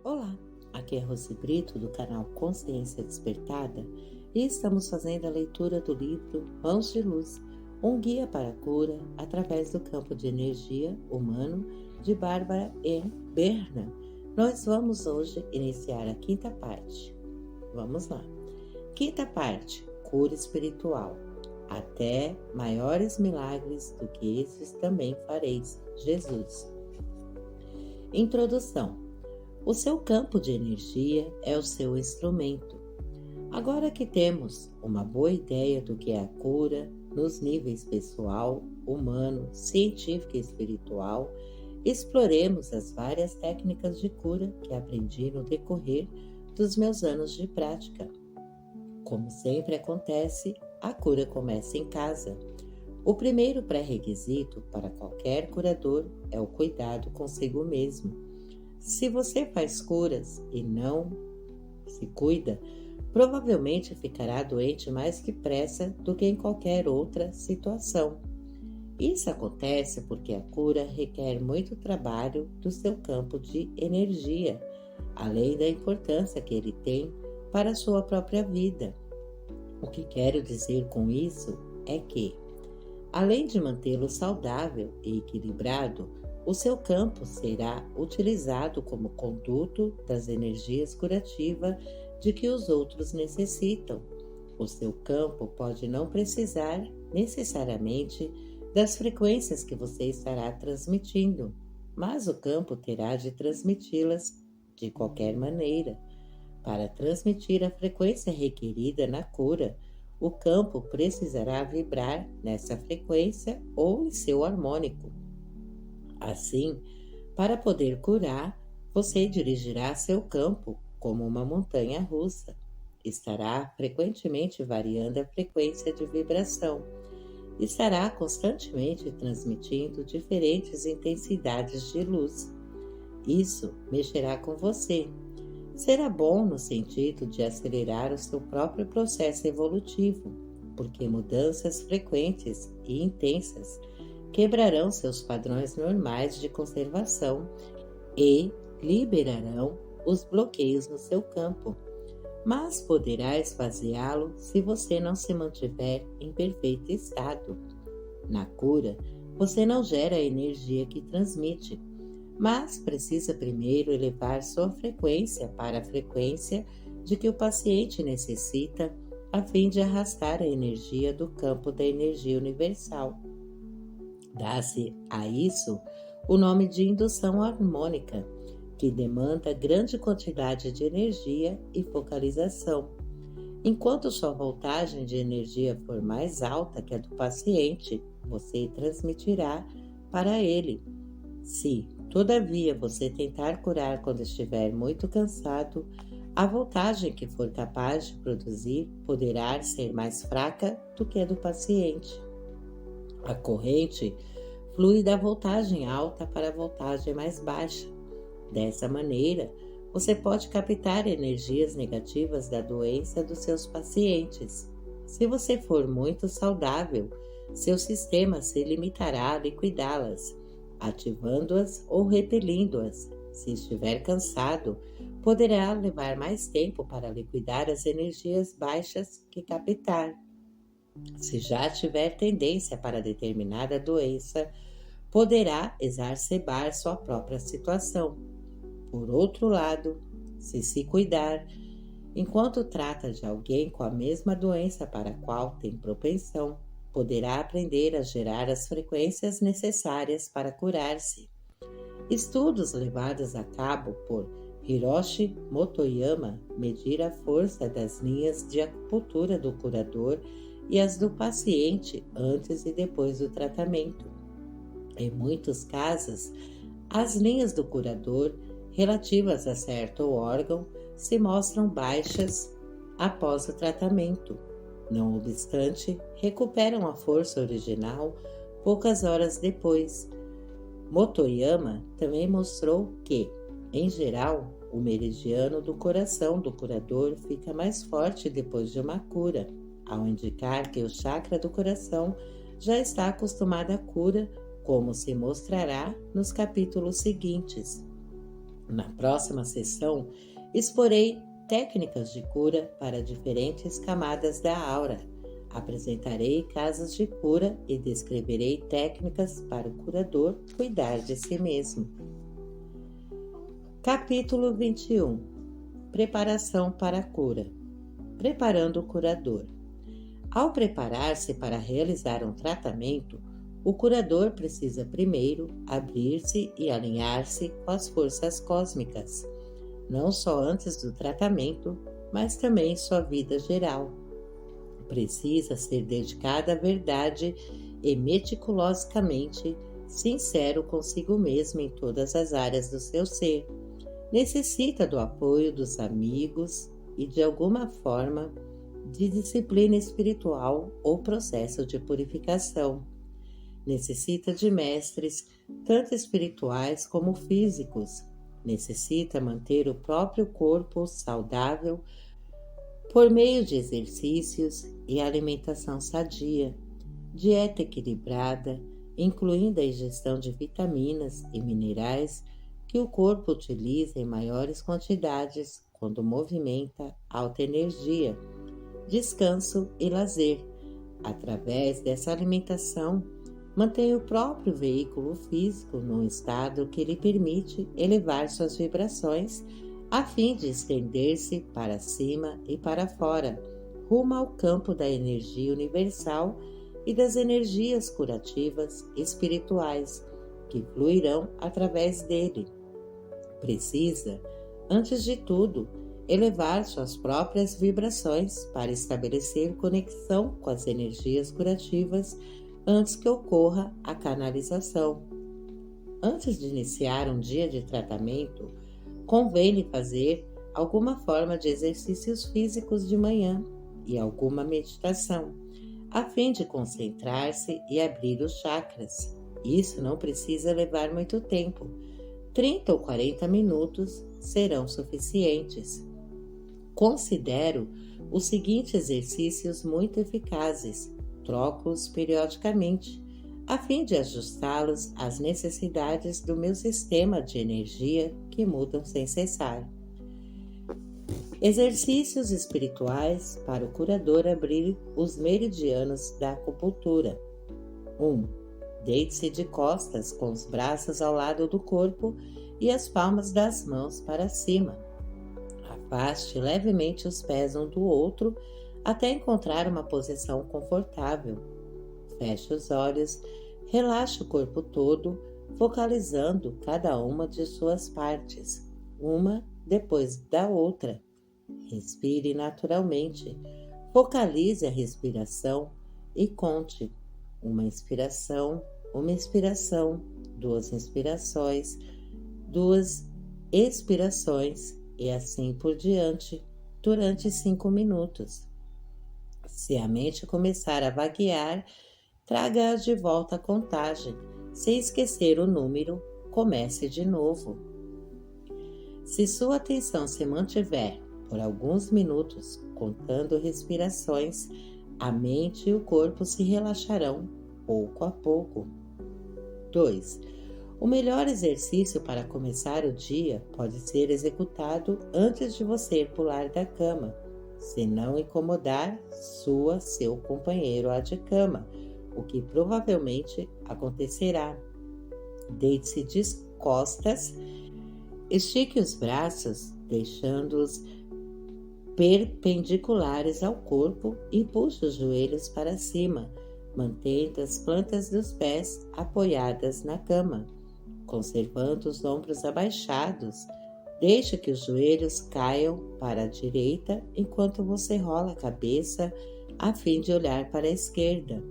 Olá, aqui é Rose Brito do canal Consciência Despertada e estamos fazendo a leitura do livro Mãos de Luz, um guia para a cura através do campo de energia humano de Barbara E. Bernard. Nós vamos hoje iniciar a quinta parte. Vamos lá. Quinta parte, cura espiritual. Até maiores milagres do que esses também fareis, Jesus. Introdução. O seu campo de energia é o seu instrumento. Agora que temos uma boa ideia do que é a cura nos níveis pessoal, humano, científico e espiritual, exploremos as várias técnicas de cura que aprendi no decorrer dos meus anos de prática. Como sempre acontece, a cura começa em casa. O primeiro pré-requisito para qualquer curador é o cuidado consigo mesmo. Se você faz curas e não se cuida, provavelmente ficará doente mais depressa do que em qualquer outra situação. Isso acontece porque a cura requer muito trabalho do seu campo de energia, além da importância que ele tem para a sua própria vida. O que quero dizer com isso é que, além de mantê-lo saudável e equilibrado, o seu campo será utilizado como conduto das energias curativas de que os outros necessitam. O seu campo pode não precisar necessariamente das frequências que você estará transmitindo, mas o campo terá de transmiti-las de qualquer maneira. Para transmitir a frequência requerida na cura, o campo precisará vibrar nessa frequência ou em seu harmônico. Assim, para poder curar, você dirigirá seu campo como uma montanha russa. Estará frequentemente variando a frequência de vibração. Estará constantemente transmitindo diferentes intensidades de luz. Isso mexerá com você. Será bom no sentido de acelerar o seu próprio processo evolutivo, porque mudanças frequentes e intensas quebrarão seus padrões normais de conservação e liberarão os bloqueios no seu campo. Mas poderá esvaziá-lo se você não se mantiver em perfeito estado. Na cura, você não gera a energia que transmite, mas precisa primeiro elevar sua frequência para a frequência de que o paciente necessita a fim de arrastar a energia do campo da energia universal. Dá-se a isso o nome de indução harmônica, que demanda grande quantidade de energia e focalização. Enquanto sua voltagem de energia for mais alta que a do paciente, você transmitirá para ele. Se, todavia, você tentar curar quando estiver muito cansado, a voltagem que for capaz de produzir poderá ser mais fraca do que a do paciente. A corrente flui da voltagem alta para a voltagem mais baixa. Dessa maneira, você pode captar energias negativas da doença dos seus pacientes. Se você for muito saudável, seu sistema se limitará a liquidá-las, ativando-as ou repelindo-as. Se estiver cansado, poderá levar mais tempo para liquidar as energias baixas que captar. Se já tiver tendência para determinada doença, poderá exacerbar sua própria situação. Por outro lado, se cuidar, enquanto trata de alguém com a mesma doença para a qual tem propensão, poderá aprender a gerar as frequências necessárias para curar-se. Estudos levados a cabo por Hiroshi Motoyama medir a força das linhas de acupuntura do curador e as do paciente antes e depois do tratamento. Em muitos casos, as linhas do curador relativas a certo órgão se mostram baixas após o tratamento. Não obstante, recuperam a força original poucas horas depois. Motoyama também mostrou que, em geral, o meridiano do coração do curador fica mais forte depois de uma cura, ao indicar que o chakra do coração já está acostumado à cura, como se mostrará nos capítulos seguintes. Na próxima sessão, exporei técnicas de cura para diferentes camadas da aura. Apresentarei casas de cura e descreverei técnicas para o curador cuidar de si mesmo. Capítulo 21. Preparação para a cura. Preparando o curador. Ao preparar-se para realizar um tratamento, o curador precisa primeiro abrir-se e alinhar-se com as forças cósmicas, não só antes do tratamento, mas também em sua vida geral. Precisa ser dedicado à verdade e meticulosamente sincero consigo mesmo em todas as áreas do seu ser. Necessita do apoio dos amigos e, de alguma forma, de disciplina espiritual ou processo de purificação. Necessita de mestres, tanto espirituais como físicos. Necessita manter o próprio corpo saudável por meio de exercícios e alimentação sadia, dieta equilibrada, incluindo a ingestão de vitaminas e minerais que o corpo utiliza em maiores quantidades quando movimenta alta energia, descanso e lazer. Através dessa alimentação, mantém o próprio veículo físico num estado que lhe permite elevar suas vibrações a fim de estender-se para cima e para fora, rumo ao campo da energia universal e das energias curativas espirituais que fluirão através dele. Precisa, antes de tudo, elevar suas próprias vibrações para estabelecer conexão com as energias curativas antes que ocorra a canalização. Antes de iniciar um dia de tratamento, convém-lhe fazer alguma forma de exercícios físicos de manhã e alguma meditação, a fim de concentrar-se e abrir os chakras. Isso não precisa levar muito tempo. 30 ou 40 minutos serão suficientes. Considero os seguintes exercícios muito eficazes. Troco-os periodicamente, a fim de ajustá-los às necessidades do meu sistema de energia que mudam sem cessar. Exercícios espirituais para o curador abrir os meridianos da acupuntura. 1. Deite-se de costas com os braços ao lado do corpo e as palmas das mãos para cima. Afaste levemente os pés um do outro até encontrar uma posição confortável. Feche os olhos, relaxe o corpo todo, focalizando cada uma de suas partes, uma depois da outra. Respire naturalmente, focalize a respiração e conte: uma inspiração, duas inspirações, duas expirações e assim por diante, durante 5 minutos. Se a mente começar a vaguear, traga-a de volta à contagem. Se esquecer o número, comece de novo. Se sua atenção se mantiver por alguns minutos contando respirações, a mente e o corpo se relaxarão pouco a pouco. 2. O melhor exercício para começar o dia pode ser executado antes de você pular da cama. Se não incomodar seu companheiro de cama, o que provavelmente acontecerá. Deite-se de costas, estique os braços, deixando-os perpendiculares ao corpo e puxe os joelhos para cima, mantendo as plantas dos pés apoiadas na cama, conservando os ombros abaixados. Deixe que os joelhos caiam para a direita enquanto você rola a cabeça a fim de olhar para a esquerda.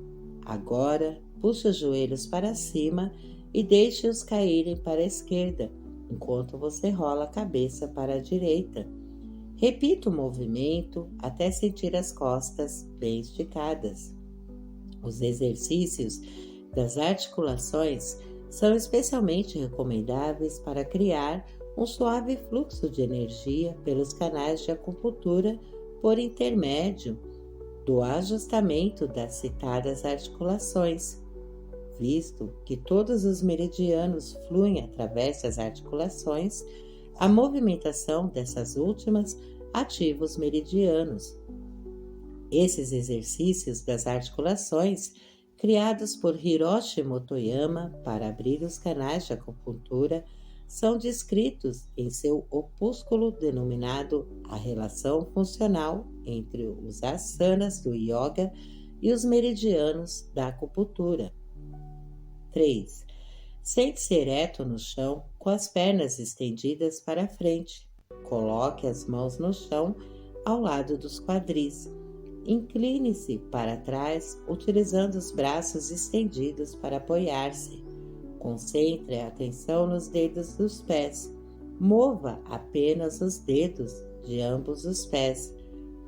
Agora, puxe os joelhos para cima e deixe-os caírem para a esquerda enquanto você rola a cabeça para a direita. Repita o movimento até sentir as costas bem esticadas. Os exercícios das articulações são especialmente recomendáveis para criar um suave fluxo de energia pelos canais de acupuntura por intermédio do ajustamento das citadas articulações. Visto que todos os meridianos fluem através das articulações, A movimentação dessas últimas ativa os meridianos. Esses exercícios das articulações, criados por Hiroshi Motoyama para abrir os canais de acupuntura, são descritos em seu opúsculo denominado A Relação Funcional entre os asanas do yoga e os meridianos da acupuntura. 3. Sente-se ereto no chão com as pernas estendidas para frente. Coloque as mãos no chão ao lado dos quadris. Incline-se para trás, utilizando os braços estendidos para apoiar-se. Concentre a atenção nos dedos dos pés. Mova apenas os dedos de ambos os pés.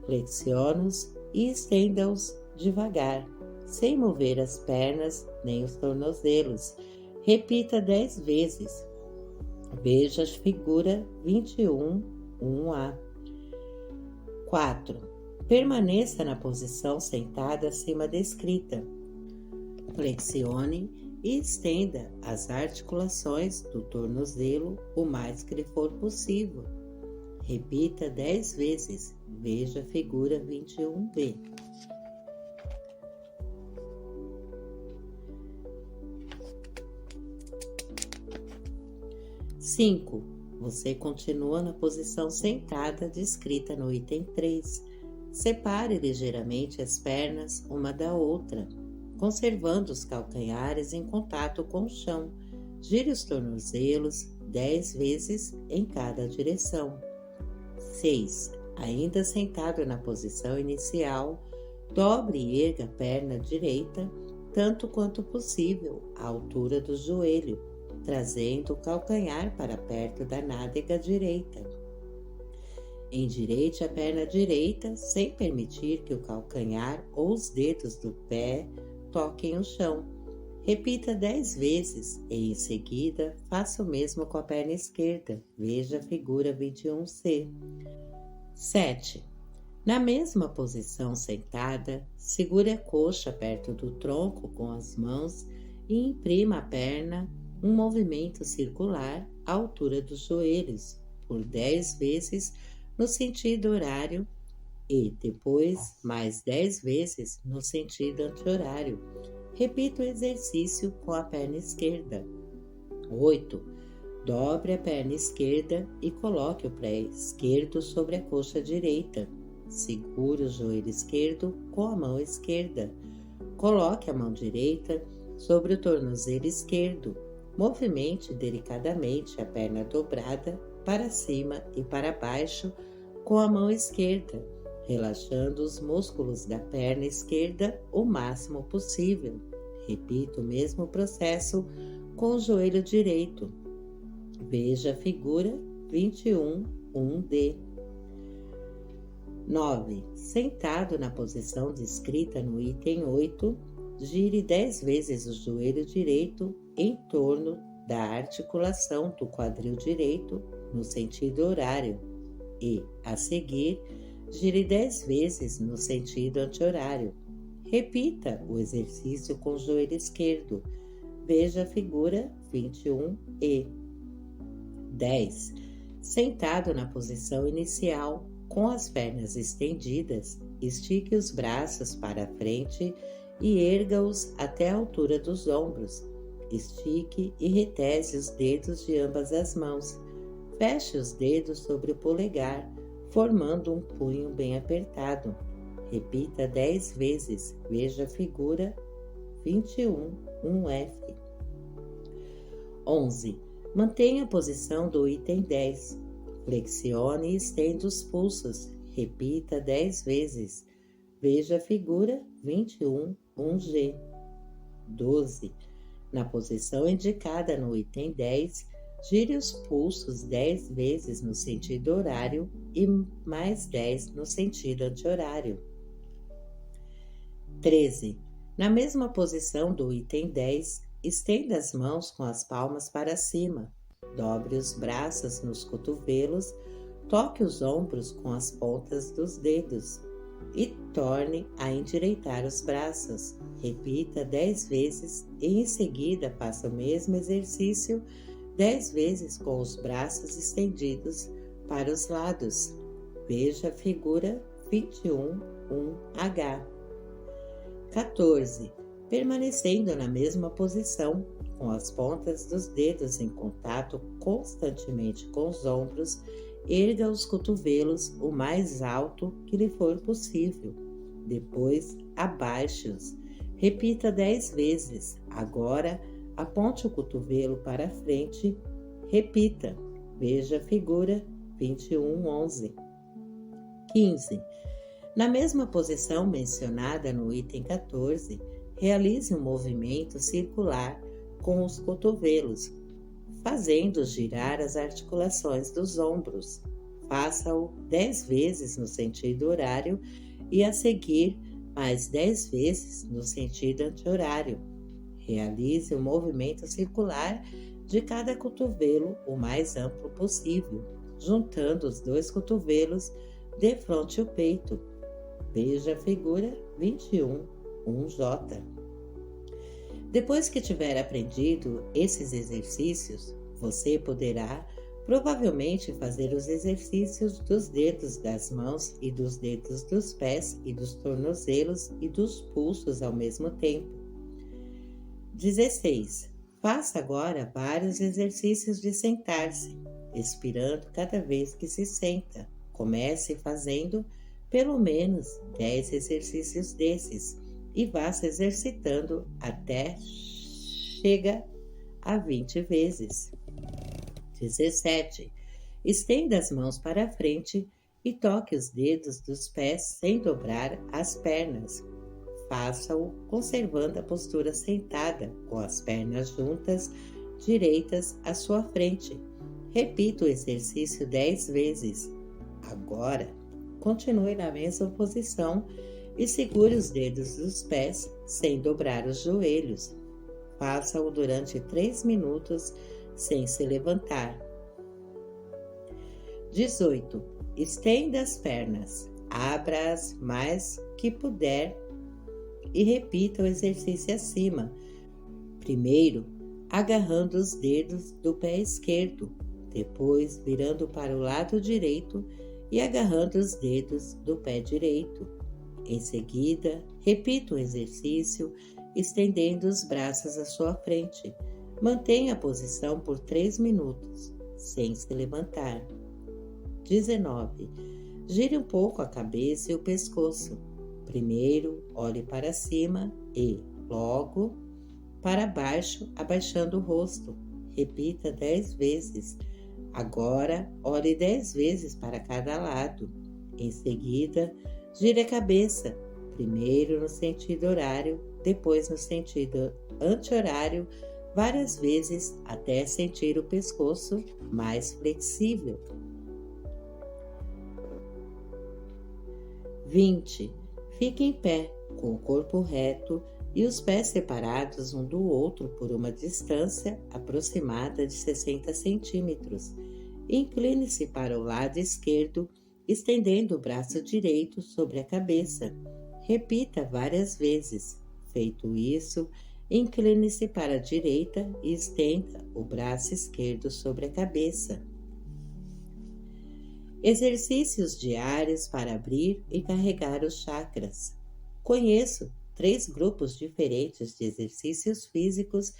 Flexione-os e estenda-os devagar, sem mover as pernas nem os tornozelos. Repita 10 vezes. Veja a figura 21, 1A. 4. Permaneça na posição sentada acima descrita. Flexione e estenda as articulações do tornozelo o mais que lhe for possível. Repita 10 vezes. Veja a figura 21B. Cinco. Você continua na posição sentada descrita no item 3. Separe ligeiramente as pernas uma da outra, conservando os calcanhares em contato com o chão. Gire os tornozelos 10 vezes em cada direção. 6. Ainda sentado na posição inicial, dobre e erga a perna direita tanto quanto possível à altura do joelho, trazendo o calcanhar para perto da nádega direita. Endireite a perna direita sem permitir que o calcanhar ou os dedos do pé toquem o chão. Repita 10 vezes e, em seguida, faça o mesmo com a perna esquerda. Veja a figura 21C. 7. Na mesma posição sentada, segure a coxa perto do tronco com as mãos e imprima a perna um movimento circular à altura dos joelhos, por 10 vezes no sentido horário e depois mais 10 vezes no sentido anti-horário. Repita o exercício com a perna esquerda. 8. Dobre a perna esquerda e coloque o pé esquerdo sobre a coxa direita. Segure o joelho esquerdo com a mão esquerda. Coloque a mão direita sobre o tornozelo esquerdo. Movimente delicadamente a perna dobrada para cima e para baixo com a mão esquerda, relaxando os músculos da perna esquerda o máximo possível. Repita o mesmo processo com o joelho direito. Veja a figura 21, 1D. 9. Sentado na posição descrita no item 8, gire 10 vezes o joelho direito em torno da articulação do quadril direito no sentido horário e, a seguir, gire 10 vezes no sentido anti-horário. Repita o exercício com o joelho esquerdo. Veja a figura 21E. 10. Sentado na posição inicial, com as pernas estendidas, estique os braços para frente e erga-os até a altura dos ombros. Estique e retese os dedos de ambas as mãos. Feche os dedos sobre o polegar, formando um punho bem apertado. Repita 10 vezes. Veja a figura 21, 1F. 11. Mantenha a posição do item 10. Flexione e estenda os pulsos. Repita 10 vezes. Veja a figura 21, 1G. 12. Na posição indicada no item 10, gire os pulsos 10 vezes no sentido horário e mais 10 no sentido anti-horário. 13. Na mesma posição do item 10, estenda as mãos com as palmas para cima. Dobre os braços nos cotovelos, toque os ombros com as pontas dos dedos e torne a endireitar os braços. Repita 10 vezes e em seguida faça o mesmo exercício 10 vezes com os braços estendidos para os lados. Veja a figura 21.1h. 14. Permanecendo na mesma posição, com as pontas dos dedos em contato constantemente com os ombros, erga os cotovelos o mais alto que lhe for possível. Depois, abaixe-os. Repita 10 vezes. Agora, aponte o cotovelo para frente. Repita. Veja a figura 21.11. 15. Na mesma posição mencionada no item 14, realize um movimento circular com os cotovelos, fazendo girar as articulações dos ombros. Faça-o 10 vezes no sentido horário e a seguir mais 10 vezes no sentido anti-horário. Realize o movimento circular de cada cotovelo o mais amplo possível, juntando os dois cotovelos de frente ao peito. Veja a figura 21.1j. Depois que tiver aprendido esses exercícios, você poderá provavelmente fazer os exercícios dos dedos das mãos e dos dedos dos pés e dos tornozelos e dos pulsos ao mesmo tempo. 16. Faça agora vários exercícios de sentar-se, expirando cada vez que se senta. Comece fazendo pelo menos 10 exercícios desses e vá se exercitando até chega a 20 vezes. 17. Estenda as mãos para frente e toque os dedos dos pés sem dobrar as pernas. Faça-o conservando a postura sentada, com as pernas juntas, direitas à sua frente. Repita o exercício 10 vezes. Agora, continue na mesma posição e segure os dedos dos pés sem dobrar os joelhos. Faça-o durante 3 minutos sem se levantar. 18. Estenda as pernas, abra-as mais que puder e repita o exercício acima. Primeiro, agarrando os dedos do pé esquerdo, depois virando para o lado direito e agarrando os dedos do pé direito. Em seguida, repita o exercício, estendendo os braços à sua frente. Mantenha a posição por 3 minutos, sem se levantar. 19. Gire um pouco a cabeça e o pescoço. Primeiro, olhe para cima e, logo, para baixo, abaixando o rosto. Repita 10 vezes. Agora, olhe 10 vezes para cada lado. Em seguida, gire a cabeça, primeiro no sentido horário, depois no sentido anti-horário, várias vezes até sentir o pescoço mais flexível. 20. Fique em pé, com o corpo reto e os pés separados um do outro por uma distância aproximada de 60 centímetros. Incline-se para o lado esquerdo, estendendo o braço direito sobre a cabeça. Repita várias vezes. Feito isso, incline-se para a direita e estenda o braço esquerdo sobre a cabeça. Exercícios diários para abrir e carregar os chakras. Conheço 3 grupos diferentes de exercícios físicos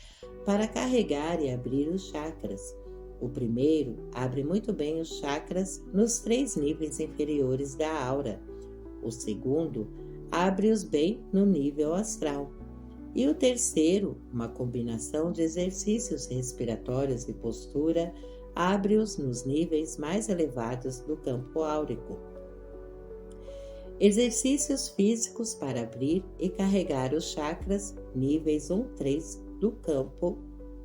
para carregar e abrir os chakras. O primeiro abre muito bem os chakras nos 3 níveis inferiores da aura. O segundo abre-os bem no nível astral. E o terceiro, uma combinação de exercícios respiratórios e postura, abre-os nos níveis mais elevados do campo áurico. Exercícios físicos para abrir e carregar os chakras, níveis 1-3 do campo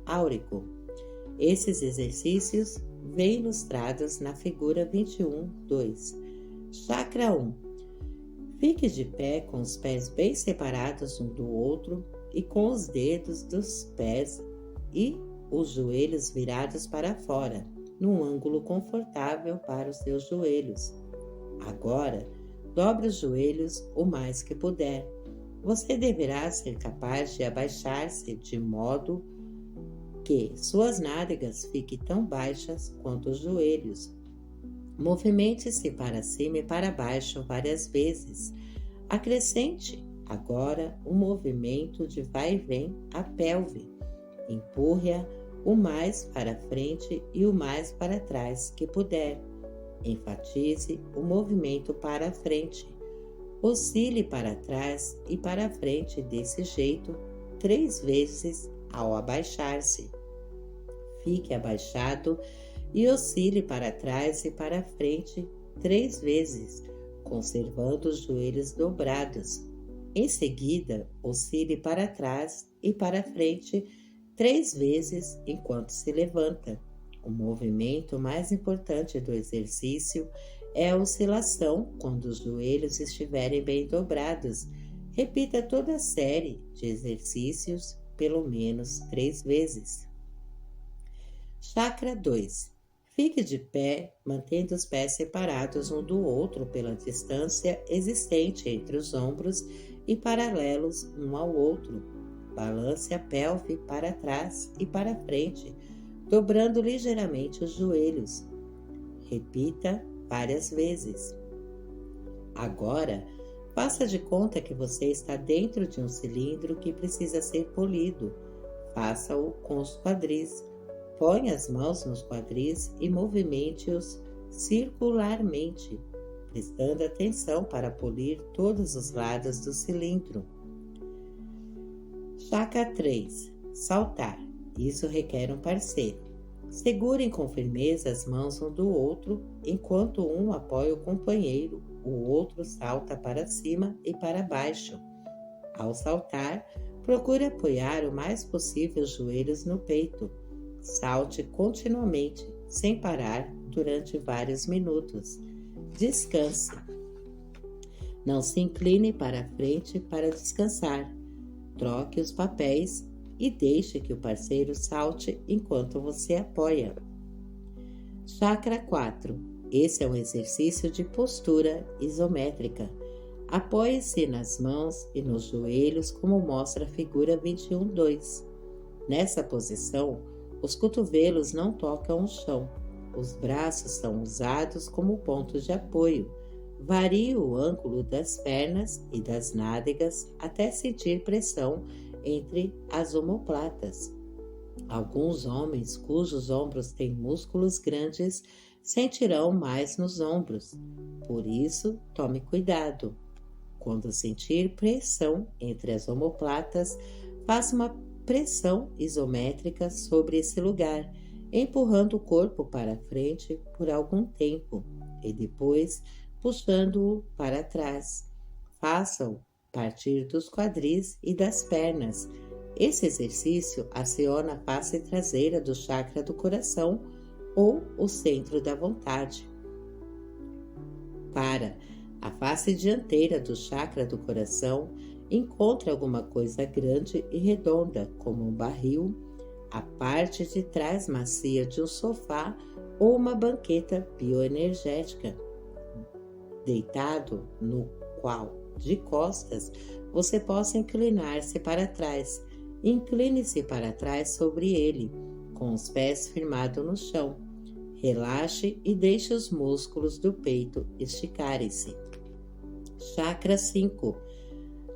áurico. Esses exercícios vêm ilustrados na figura 21.2. Chakra 1. Fique de pé com os pés bem separados um do outro e com os dedos dos pés e os joelhos virados para fora, num ângulo confortável para os seus joelhos. Agora, dobre os joelhos o mais que puder. Você deverá ser capaz de abaixar-se de modo que suas nádegas fiquem tão baixas quanto os joelhos. Movimente-se para cima e para baixo várias vezes. Acrescente agora o movimento de vai e vem à pelve. Empurre-a o mais para frente e o mais para trás que puder. Enfatize o movimento para frente. Oscile para trás e para frente desse jeito 3 vezes ao abaixar-se. Fique abaixado e oscile para trás e para frente 3 vezes, conservando os joelhos dobrados. Em seguida, oscile para trás e para frente 3 vezes enquanto se levanta. O movimento mais importante do exercício é a oscilação quando os joelhos estiverem bem dobrados. Repita toda a série de exercícios pelo menos 3 vezes. Chakra 2. Fique de pé, mantendo os pés separados um do outro pela distância existente entre os ombros e paralelos um ao outro. Balance a pelve para trás e para frente, dobrando ligeiramente os joelhos. Repita várias vezes. Agora, faça de conta que você está dentro de um cilindro que precisa ser polido. Faça-o com os quadris. Põe as mãos nos quadris e movimente-os circularmente, prestando atenção para polir todos os lados do cilindro. Chakra 3. Saltar. Isso requer um parceiro. Segurem com firmeza as mãos um do outro, enquanto um apoia o companheiro, o outro salta para cima e para baixo. Ao saltar, procure apoiar o mais possível os joelhos no peito. Salte continuamente, sem parar, durante vários minutos. Descanse. Não se incline para a frente para descansar. Troque os papéis e deixe que o parceiro salte enquanto você apoia. Chakra 4. Esse é um exercício de postura isométrica. Apoie-se nas mãos e nos joelhos como mostra a figura 21.2. Nessa posição, os cotovelos não tocam o chão. Os braços são usados como pontos de apoio. Varie o ângulo das pernas e das nádegas até sentir pressão entre as omoplatas. Alguns homens cujos ombros têm músculos grandes sentirão mais nos ombros. Por isso, tome cuidado. Quando sentir pressão entre as omoplatas, faça uma pressão isométrica sobre esse lugar, empurrando o corpo para frente por algum tempo e depois puxando-o para trás. Faça-o a partir dos quadris e das pernas. Esse exercício aciona a face traseira do chakra do coração ou o centro da vontade. Para a face dianteira do chakra do coração, encontre alguma coisa grande e redonda, como um barril, a parte de trás macia de um sofá ou uma banqueta bioenergética, deitado no qual, de costas, você possa inclinar-se para trás. Incline-se para trás sobre ele, com os pés firmados no chão. Relaxe e deixe os músculos do peito esticarem-se. Chakra 5.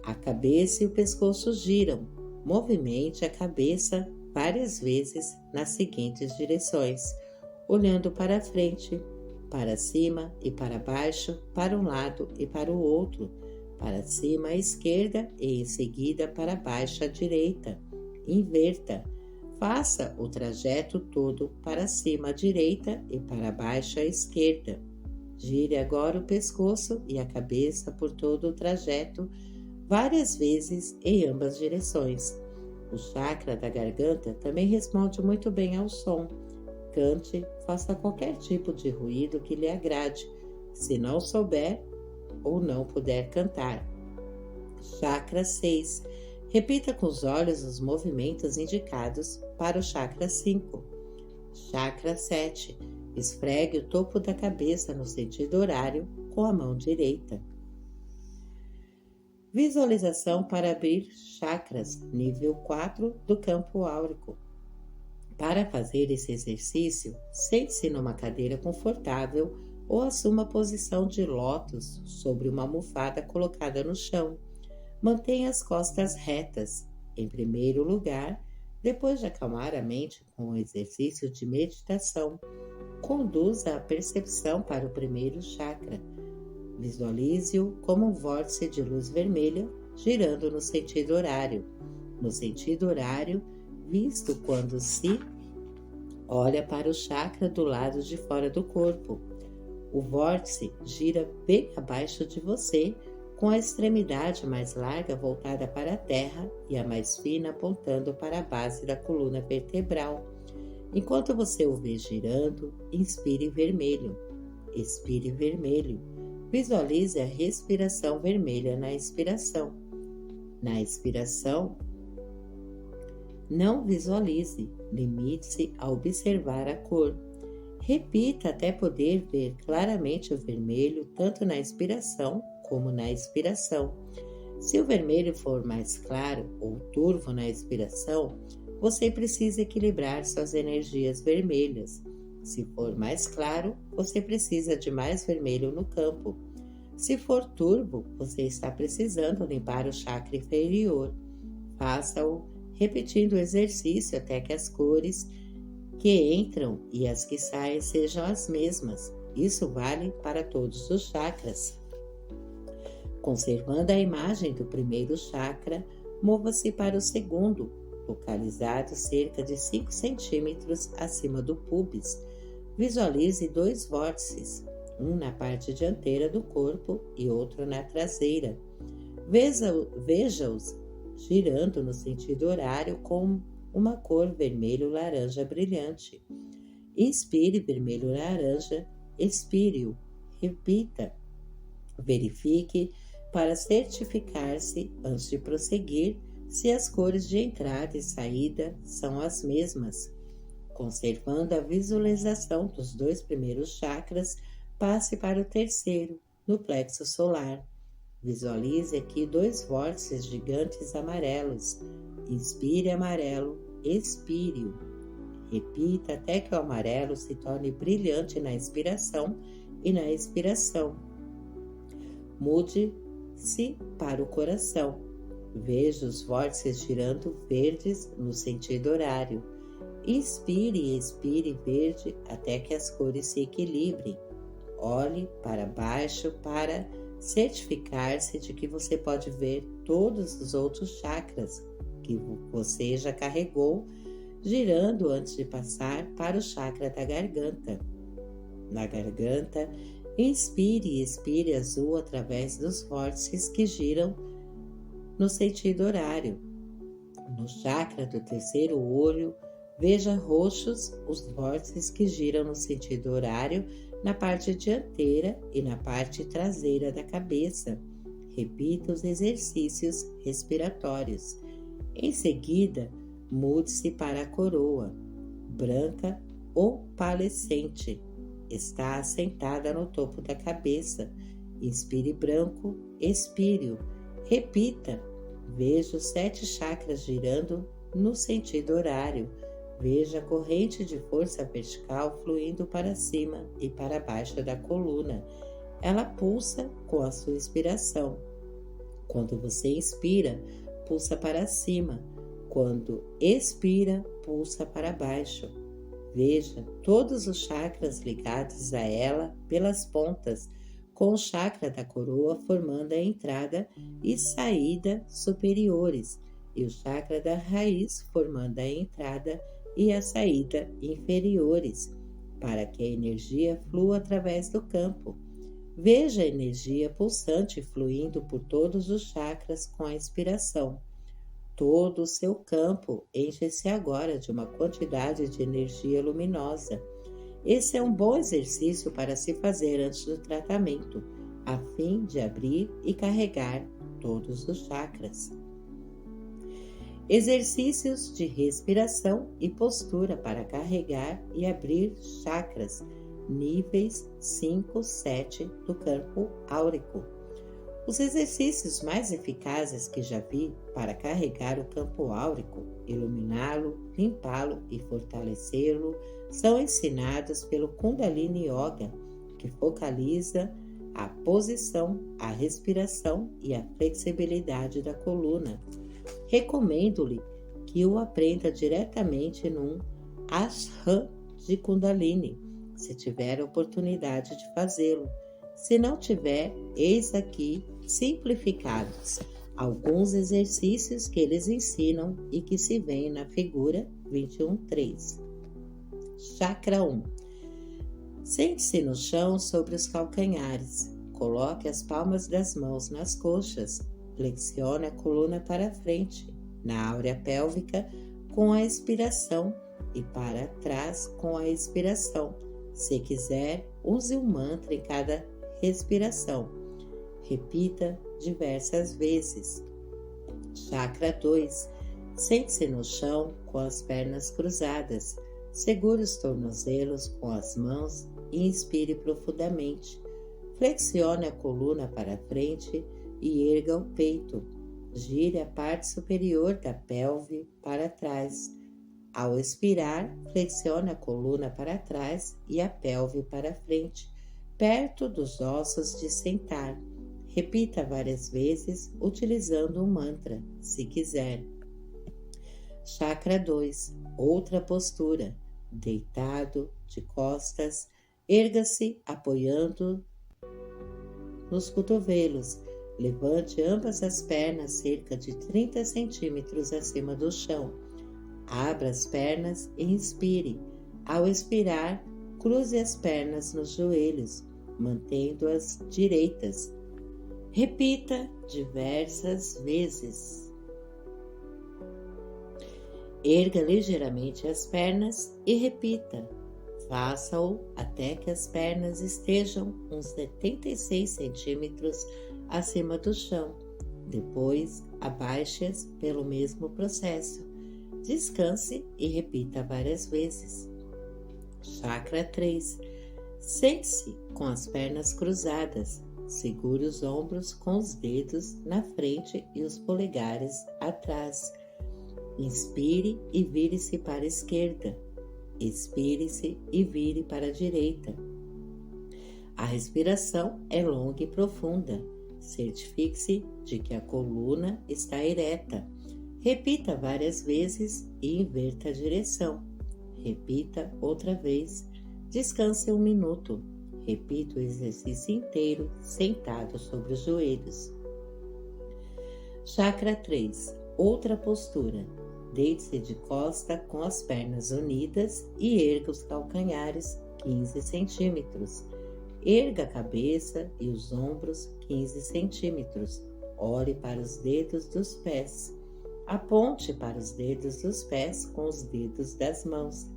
A cabeça e o pescoço giram. Movimente a cabeça várias vezes nas seguintes direções, olhando para frente, para cima e para baixo, para um lado e para o outro, para cima à esquerda e em seguida para baixo à direita. Inverta. Faça o trajeto todo para cima à direita e para baixo à esquerda. Gire agora o pescoço e a cabeça por todo o trajeto, várias vezes em ambas direções. O chakra da garganta também responde muito bem ao som. Cante, faça qualquer tipo de ruído que lhe agrade, se não souber ou não puder cantar. Chakra 6. Repita com os olhos os movimentos indicados para o chakra 5. Chakra 7. Esfregue o topo da cabeça no sentido horário com a mão direita. Visualização para abrir chakras, nível 4 do campo áurico. Para fazer esse exercício, sente-se numa cadeira confortável ou assuma a posição de lótus sobre uma almofada colocada no chão. Mantenha as costas retas, em primeiro lugar, depois de acalmar a mente com o exercício de meditação. Conduza a percepção para o primeiro chakra. Visualize-o como um vórtice de luz vermelha girando no sentido horário. No sentido horário, visto quando se olha para o chakra do lado de fora do corpo. O vórtice gira bem abaixo de você, com a extremidade mais larga voltada para a terra e a mais fina apontando para a base da coluna vertebral. Enquanto você o vê girando, inspire vermelho. Expire vermelho. Visualize a respiração vermelha na expiração. Na expiração, não visualize, limite-se a observar a cor. Repita até poder ver claramente o vermelho tanto na inspiração como na expiração. Se o vermelho for mais claro ou turvo na expiração, você precisa equilibrar suas energias vermelhas. Se for mais claro, você precisa de mais vermelho no campo. Se for turvo, você está precisando limpar o chakra inferior. Faça-o repetindo o exercício até que as cores que entram e as que saem sejam as mesmas. Isso vale para todos os chakras. Conservando a imagem do primeiro chakra, mova-se para o segundo, localizado cerca de 5 centímetros acima do púbis. Visualize 2 vórtices, um na parte dianteira do corpo e outro na traseira. Veja-os girando no sentido horário com uma cor vermelho-laranja brilhante. Inspire vermelho-laranja, expire-o, repita. Verifique para certificar-se, antes de prosseguir, se as cores de entrada e saída são as mesmas. Conservando a visualização dos 2 primeiros chakras, passe para o terceiro, no plexo solar. Visualize aqui 2 vórtices gigantes amarelos. Inspire amarelo, expire-o. Repita até que o amarelo se torne brilhante na inspiração e na expiração. Mude-se para o coração. Veja os vórtices girando verdes no sentido horário. Inspire e expire verde até que as cores se equilibrem. Olhe para baixo para certificar-se de que você pode ver todos os outros chakras que você já carregou, girando antes de passar para o chakra da garganta. Na garganta, inspire e expire azul através dos vórtices que giram no sentido horário. No chakra do terceiro olho, veja roxos os vórtices que giram no sentido horário na parte dianteira e na parte traseira da cabeça. Repita os exercícios respiratórios. Em seguida, mude-se para a coroa, branca ou palescente. Está assentada no topo da cabeça. Inspire branco, expire-o. Repita. Veja os 7 chakras girando no sentido horário. Veja a corrente de força vertical fluindo para cima e para baixo da coluna. Ela pulsa com a sua inspiração. Quando você inspira, pulsa para cima. Quando expira, pulsa para baixo. Veja todos os chakras ligados a ela pelas pontas, com o chakra da coroa formando a entrada e saída superiores, e o chakra da raiz formando a entrada e a saída inferiores, para que a energia flua através do campo. Veja a energia pulsante fluindo por todos os chakras com a inspiração. Todo o seu campo enche-se agora de uma quantidade de energia luminosa. Esse é um bom exercício para se fazer antes do tratamento, a fim de abrir e carregar todos os chakras. Exercícios de respiração e postura para carregar e abrir chakras, níveis 5, 7 do campo áurico. Os exercícios mais eficazes que já vi para carregar o campo áurico, iluminá-lo, limpá-lo e fortalecê-lo são ensinados pelo Kundalini Yoga, que focaliza a posição, a respiração e a flexibilidade da coluna. Recomendo-lhe que o aprenda diretamente num ashram de Kundalini, se tiver a oportunidade de fazê-lo. Se não tiver, eis aqui simplificados alguns exercícios que eles ensinam e que se veem na figura 21.3. Chakra 1. Sente-se no chão sobre os calcanhares. Coloque as palmas das mãos nas coxas. Flexione a coluna para frente, na áurea pélvica, com a expiração e para trás com a expiração. Se quiser, use um mantra em cada respiração. Repita diversas vezes. Chakra 2. Sente-se no chão com as pernas cruzadas. Segure os tornozelos com as mãos e inspire profundamente. Flexione a coluna para frente e erga o peito. Gire a parte superior da pelve para trás. Ao expirar, flexione a coluna para trás e a pelve para frente, perto dos ossos de sentar. Repita várias vezes utilizando um mantra, se quiser. Chakra 2. Outra postura. Deitado, de costas, erga-se apoiando nos cotovelos. Levante ambas as pernas cerca de 30 centímetros acima do chão. Abra as pernas e inspire. Ao expirar, cruze as pernas nos joelhos, mantendo-as direitas. Repita diversas vezes. Erga ligeiramente as pernas e repita. Faça-o até que as pernas estejam uns 76 centímetros acima do chão. Depois, abaixe-as pelo mesmo processo. Descanse e repita várias vezes. Chakra 3. Sente-se com as pernas cruzadas. Segure os ombros com os dedos na frente e os polegares atrás. Inspire e vire-se para a esquerda. Expire-se e vire para a direita. A respiração é longa e profunda. Certifique-se de que a coluna está ereta. Repita várias vezes e inverta a direção. Repita outra vez. Descanse 1 minuto. Repita o exercício inteiro sentado sobre os joelhos. Chakra 3. Outra postura. Deite-se de costa com as pernas unidas e erga os calcanhares 15 centímetros. Erga a cabeça e os ombros 15 centímetros. Olhe para os dedos dos pés. Aponte para os dedos dos pés com os dedos das mãos.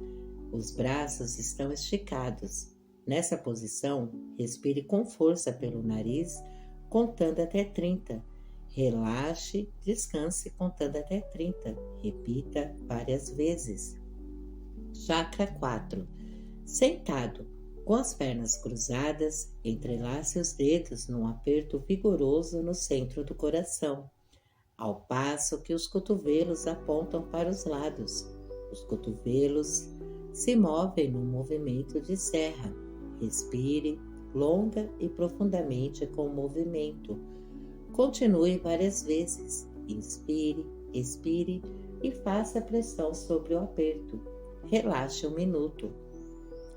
Os braços estão esticados. Nessa posição, respire com força pelo nariz, contando até 30. Relaxe, descanse contando até 30. Repita várias vezes. Chakra 4. Sentado, com as pernas cruzadas, entrelace os dedos num aperto vigoroso no centro do coração, ao passo que os cotovelos apontam para os lados. Os cotovelos se movem num movimento de serra. Respire longa e profundamente com o movimento. Continue várias vezes. Inspire, expire e faça pressão sobre o aperto. Relaxe 1 minuto.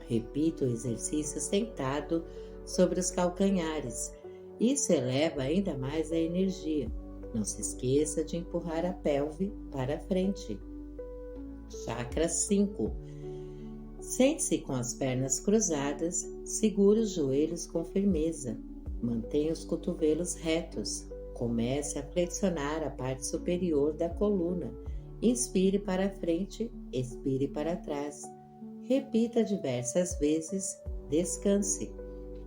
Repita o exercício sentado sobre os calcanhares. Isso eleva ainda mais a energia. Não se esqueça de empurrar a pelve para a frente. Chakra 5. Sente-se com as pernas cruzadas, segure os joelhos com firmeza. Mantenha os cotovelos retos. Comece a flexionar a parte superior da coluna. Inspire para a frente, expire para trás. Repita diversas vezes. Descanse.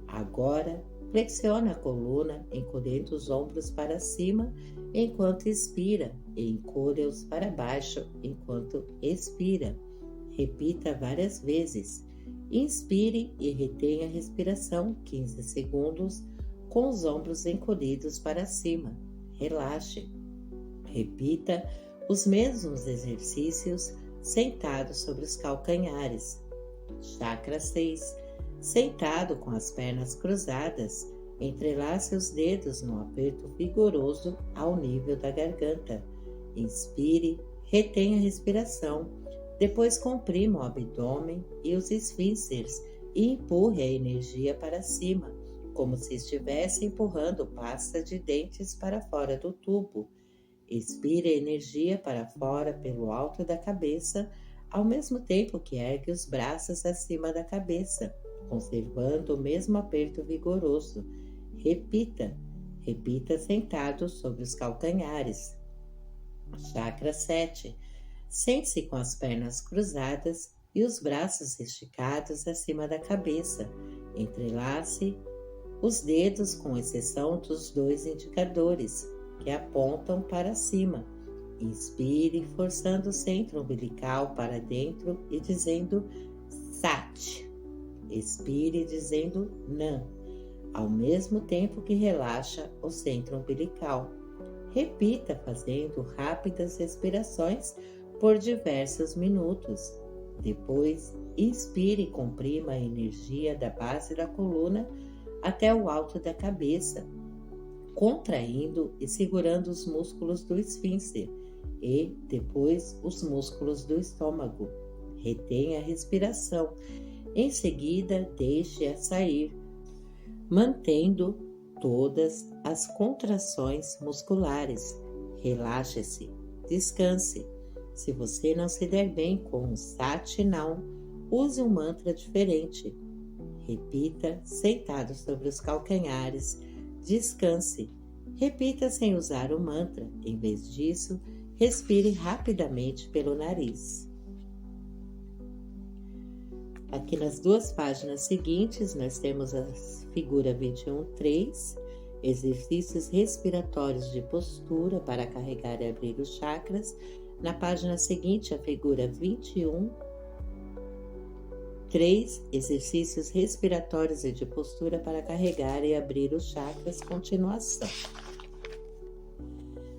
Agora, flexione a coluna, encolhendo os ombros para cima enquanto inspira e encolha-os para baixo enquanto expira. Repita várias vezes. Inspire e retenha a respiração 15 segundos, com os ombros encolhidos para cima. Relaxe. Repita os mesmos exercícios sentado sobre os calcanhares. Chakra 6. Sentado com as pernas cruzadas, entrelace os dedos num aperto vigoroso ao nível da garganta. Inspire, retenha a respiração. Depois comprima o abdômen e os esfíncteres e empurre a energia para cima, como se estivesse empurrando pasta de dentes para fora do tubo. Expire a energia para fora pelo alto da cabeça, ao mesmo tempo que ergue os braços acima da cabeça, conservando o mesmo aperto vigoroso. Repita sentado sobre os calcanhares. Chakra 7. Sente-se com as pernas cruzadas e os braços esticados acima da cabeça. Entrelace os dedos com exceção dos 2 indicadores, que apontam para cima. Inspire, forçando o centro umbilical para dentro e dizendo Sat. Expire dizendo Nam, ao mesmo tempo que relaxa o centro umbilical. Repita fazendo rápidas respirações por diversos minutos. Depois, inspire e comprima a energia da base da coluna até o alto da cabeça, contraindo e segurando os músculos do esfíncter e, depois, os músculos do estômago. Retenha a respiração. Em seguida, deixe-a sair, mantendo todas as contrações musculares. Relaxe-se, descanse. Se você não se der bem com o Sat Nam, use um mantra diferente. Repita sentado sobre os calcanhares. Descanse. Repita sem usar o mantra. Em vez disso, respire rapidamente pelo nariz. Aqui nas 2 páginas seguintes, nós temos a figura 21.3, exercícios respiratórios de postura para carregar e abrir os chakras. Na página seguinte, a figura 21.3, exercícios respiratórios e de postura para carregar e abrir os chakras. Continuação.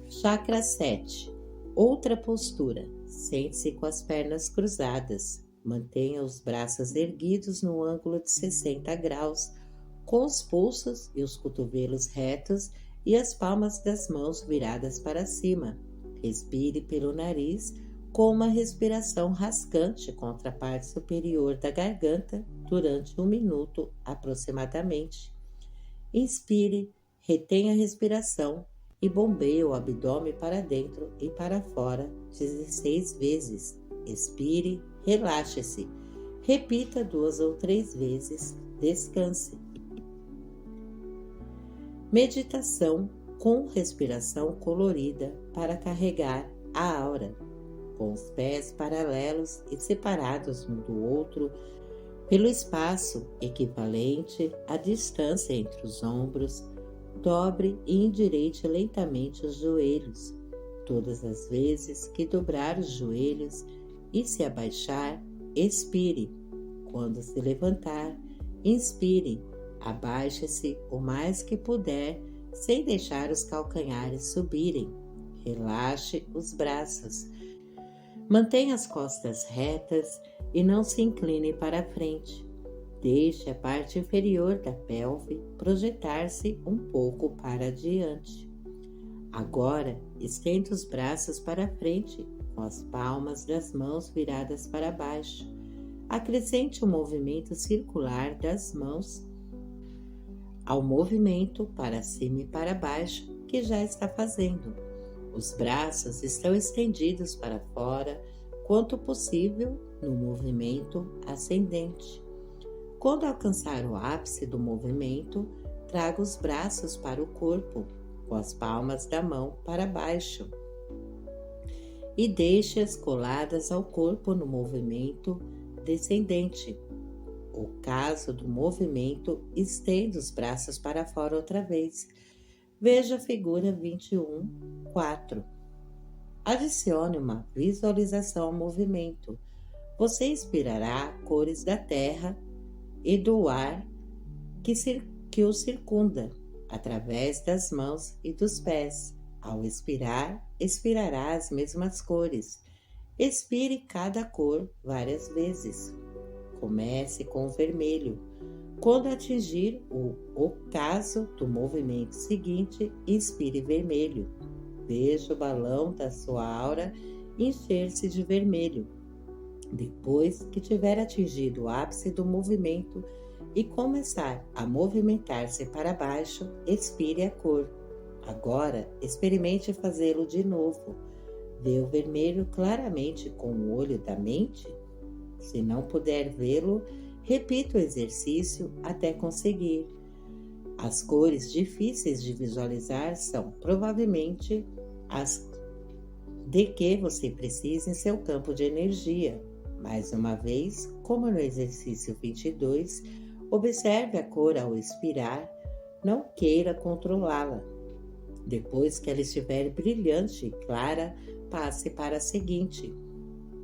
Chakra 7. Outra postura. Sente-se com as pernas cruzadas. Mantenha os braços erguidos no ângulo de 60 graus, com os pulsos e os cotovelos retos e as palmas das mãos viradas para cima. Respire pelo nariz com uma respiração rascante contra a parte superior da garganta durante 1 minuto aproximadamente. Inspire, retenha a respiração e bombeie o abdômen para dentro e para fora 16 vezes. Expire, relaxe-se. Repita 2 ou 3 vezes. Descanse. Meditação com respiração colorida para carregar a aura. Com os pés paralelos e separados um do outro pelo espaço equivalente à distância entre os ombros, dobre e endireite lentamente os joelhos. Todas as vezes que dobrar os joelhos e se abaixar, expire. Quando se levantar, inspire. Abaixe-se o mais que puder, sem deixar os calcanhares subirem. Relaxe os braços. Mantenha as costas retas e não se incline para a frente. Deixe a parte inferior da pelve projetar-se um pouco para diante. Agora, estenda os braços para frente, com as palmas das mãos viradas para baixo. Acrescente o movimento circular das mãos ao movimento para cima e para baixo que já está fazendo. Os braços estão estendidos para fora, quanto possível, no movimento ascendente. Quando alcançar o ápice do movimento, traga os braços para o corpo, com as palmas da mão para baixo, e deixe-as coladas ao corpo no movimento descendente. O caso do movimento, estenda os braços para fora outra vez. Veja a figura 21.4. Adicione uma visualização ao movimento. Você inspirará cores da terra e do ar que o circunda. através das mãos e dos pés. Ao expirar, expirará as mesmas cores. Expire cada cor várias vezes. Comece com o vermelho. Quando atingir o ocaso do movimento seguinte, inspire vermelho. Veja o balão da sua aura encher-se de vermelho. Depois que tiver atingido o ápice do movimento e começar a movimentar-se para baixo, expire a cor. Agora, experimente fazê-lo de novo. Vê o vermelho claramente com o olho da mente? Se não puder vê-lo, repita o exercício até conseguir. As cores difíceis de visualizar são provavelmente as de que você precisa em seu campo de energia. Mais uma vez, como no exercício 22, observe a cor ao expirar, não queira controlá-la. Depois que ela estiver brilhante e clara, passe para a seguinte.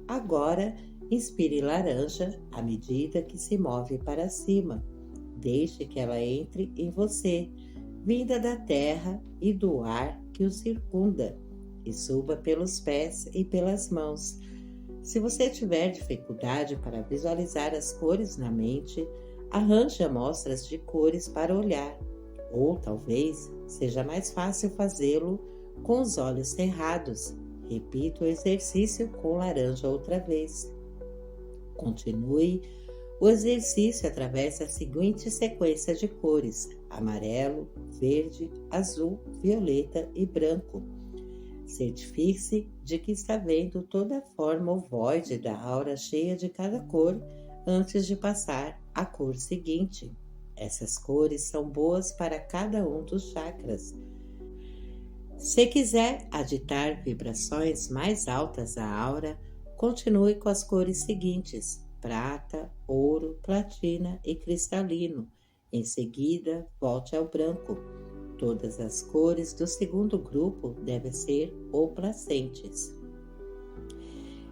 Agora, inspire laranja à medida que se move para cima. Deixe que ela entre em você, vinda da terra e do ar que o circunda, e suba pelos pés e pelas mãos. Se você tiver dificuldade para visualizar as cores na mente, arranje amostras de cores para olhar, ou talvez seja mais fácil fazê-lo com os olhos cerrados. Repita o exercício com laranja outra vez. Continue o exercício através da seguinte sequência de cores: amarelo, verde, azul, violeta e branco. Certifique-se de que está vendo toda a forma ovoide da aura cheia de cada cor antes de passar à cor seguinte. Essas cores são boas para cada um dos chakras. Se quiser aditar vibrações mais altas à aura, continue com as cores seguintes: prata, ouro, platina e cristalino. Em seguida, volte ao branco. Todas as cores do segundo grupo devem ser oplacentes.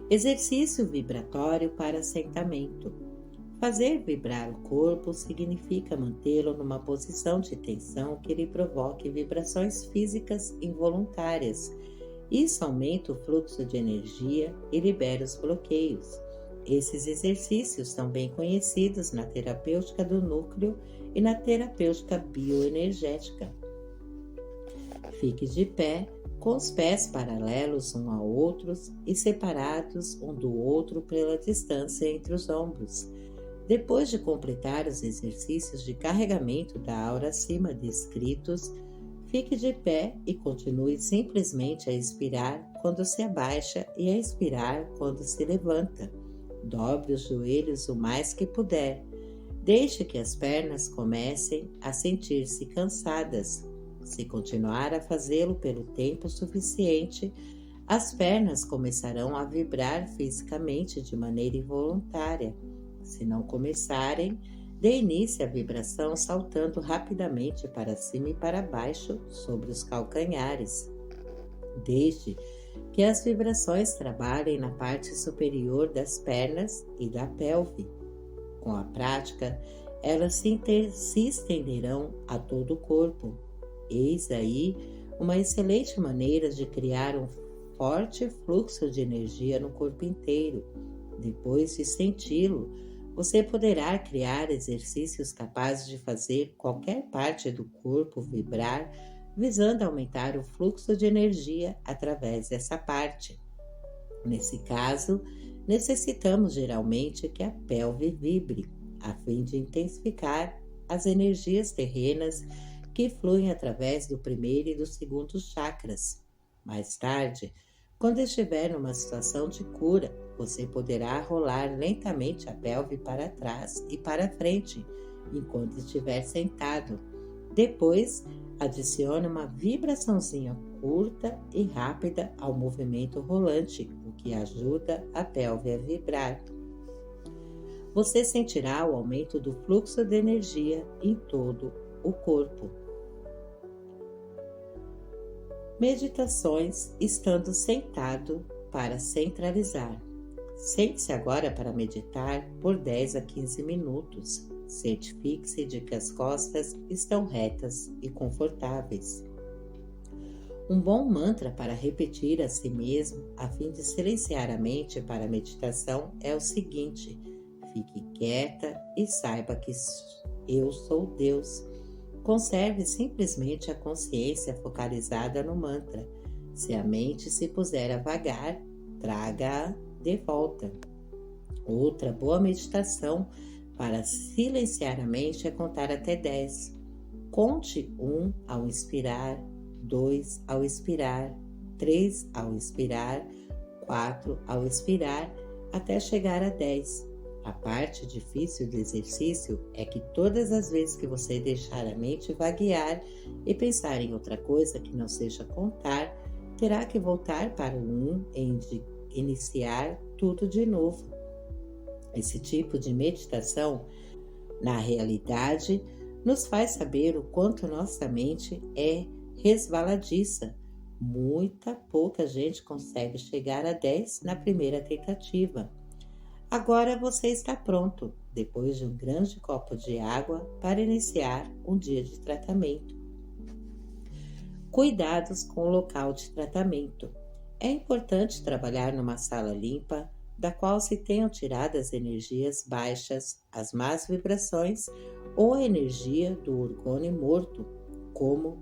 Exercício vibratório para assentamento. Fazer vibrar o corpo significa mantê-lo numa posição de tensão que lhe provoque vibrações físicas involuntárias. Isso aumenta o fluxo de energia e libera os bloqueios. Esses exercícios são bem conhecidos na terapêutica do núcleo e na terapêutica bioenergética. Fique de pé, com os pés paralelos um a outros e separados um do outro pela distância entre os ombros. Depois de completar os exercícios de carregamento da aura acima descritos, fique de pé e continue simplesmente a expirar quando se abaixa e a expirar quando se levanta. Dobre os joelhos o mais que puder. Deixe que as pernas comecem a sentir-se cansadas. Se continuar a fazê-lo pelo tempo suficiente, as pernas começarão a vibrar fisicamente de maneira involuntária. Se não começarem, dê início à vibração saltando rapidamente para cima e para baixo sobre os calcanhares. Deixe que as vibrações trabalhem na parte superior das pernas e da pelve. Com a prática, elas se estenderão a todo o corpo. Eis aí uma excelente maneira de criar um forte fluxo de energia no corpo inteiro. Depois de senti-lo, você poderá criar exercícios capazes de fazer qualquer parte do corpo vibrar, visando aumentar o fluxo de energia através dessa parte. Nesse caso, necessitamos geralmente que a pelve vibre, a fim de intensificar as energias terrenas que fluem através do primeiro e do segundo chakras. Mais tarde, quando estiver numa situação de cura, você poderá rolar lentamente a pelve para trás e para frente, enquanto estiver sentado. Depois, adicione uma vibraçãozinha curta e rápida ao movimento rolante, o que ajuda a pelve a vibrar. Você sentirá o aumento do fluxo de energia em todo o corpo. Meditações estando sentado para centralizar. Sente-se agora para meditar por 10 a 15 minutos. Certifique-se de que as costas estão retas e confortáveis. Um bom mantra para repetir a si mesmo, a fim de silenciar a mente para a meditação, é o seguinte: fique quieta e saiba que eu sou Deus. Conserve simplesmente a consciência focalizada no mantra. Se a mente se puser a vagar, traga-a de volta. Outra boa meditação para silenciar a mente é contar até 10. Conte 1 ao inspirar, 2 ao expirar, 3 ao expirar, 4 ao expirar, até chegar a 10. A parte difícil do exercício é que todas as vezes que você deixar a mente vaguear e pensar em outra coisa que não seja contar, terá que voltar para o 1 e iniciar tudo de novo. Esse tipo de meditação, na realidade, nos faz saber o quanto nossa mente é resvaladiça. Pouca gente consegue chegar a 10 na primeira tentativa. Agora você está pronto, depois de um grande copo de água, para iniciar um dia de tratamento. Cuidados com o local de tratamento. É importante trabalhar numa sala limpa, da qual se tenham tirado as energias baixas, as más vibrações ou a energia do orgone morto, como